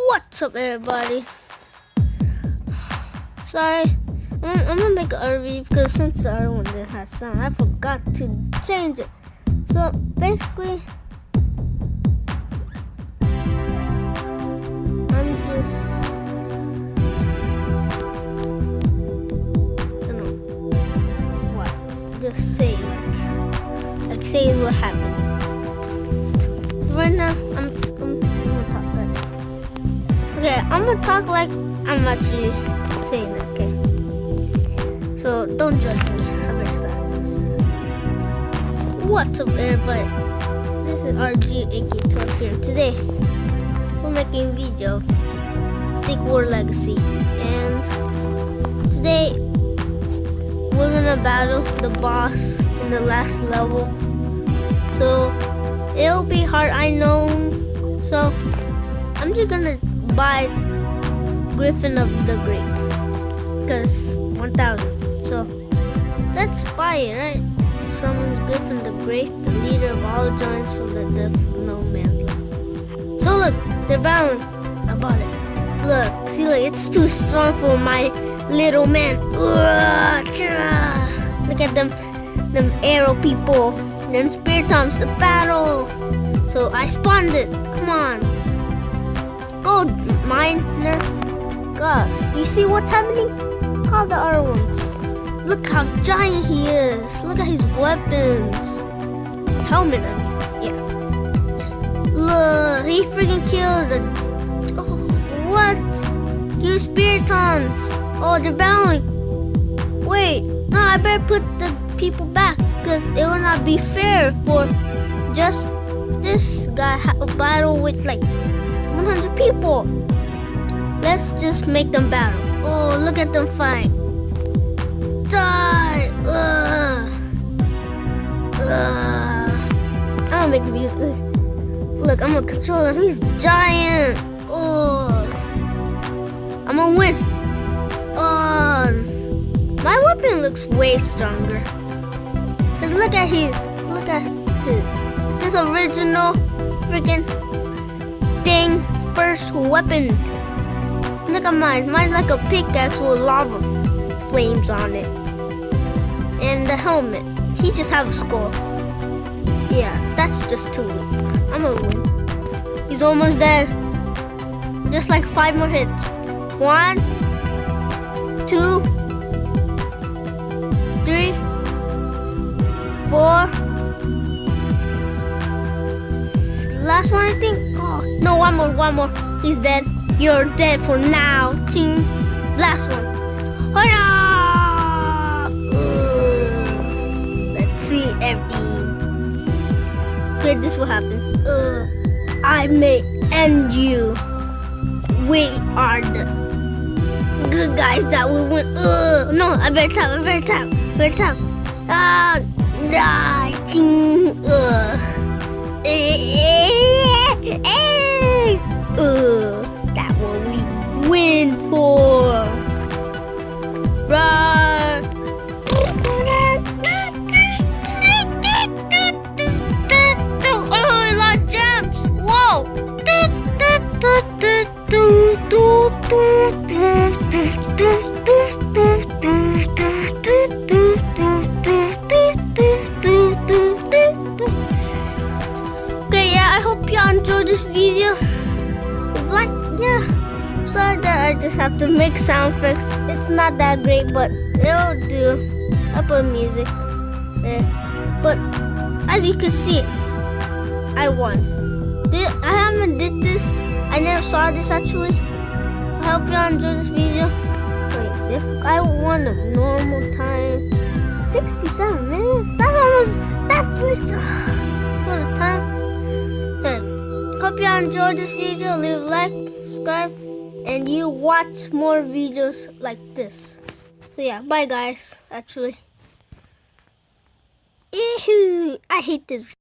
What's up, everybody? Sorry, I'm gonna make an RV because since the other one didn't have sound, I forgot to change it. So basically, I'm just, I don't know what, just saying, like saying what happened. So right now, I'm gonna talk like, okay, I'm gonna talk like I'm actually saying that, okay? So don't judge me. I better start this. What's up, everybody? This is RG AK12 here. Today, we're making a video of Steak War Legacy, and today we're gonna battle the boss in the last level. So it'll be hard, I know. So I'm just gonna buy Griffin of the Great, because 1,000. So let's buy it, right? Summons Griffin the Great, the leader of all giants from the depth of no man's land. So look, they're battling. I bought it. Look, see, look, it's too strong for my little man. Look at them arrow people, them spirit toms, the battle. So I spawned it. Come on, go miner. God, you see what's happening? Call the other ones. Look how giant he is. Look at his weapons. Helmet, yeah. Look, he freaking killed the... Oh, what? Use Spiritons. Oh, they're battling. Wait, no, I better put the people back, because it will not be fair for just this guy have a battle with like 100 people. Let's just make them battle. Oh, look at them fight. Die! I'm gonna make the music. Look, I'm gonna control him. He's giant. Oh, I'm gonna win. My weapon looks way stronger. Look at his. Look at his. It's just original freaking thing. First weapon. Look at mine. Mine's like a pickaxe with lava flames on it. And the helmet. He just have a skull. Yeah, that's just too weak. I'm gonna win. He's almost dead. Just like 5 more hits. 1, 2, 3, 4. Last one, I think. Oh, no, one more. He's dead. You're dead for now. Team. Last one. Let's see everything. Okay, this will happen. I may end you. We are the good guys that will win. No, I better tap. Die. Team. That what we win for. Run! Oh, a lot of gems! Whoa! Okay, yeah, I hope y'all enjoyed this video. Like, yeah. Sorry that I just have to make sound effects. It's not that great, but it'll do. I put music there. But as you can see, I won. I haven't did this. I never saw this actually. I hope y'all enjoyed this video. Wait, if I won a normal time, 67 minutes. That's least for the time. Okay. Hope y'all enjoyed this video. Leave a like, subscribe, and you watch more videos like this. So yeah, bye guys, actually. Ew, I hate this.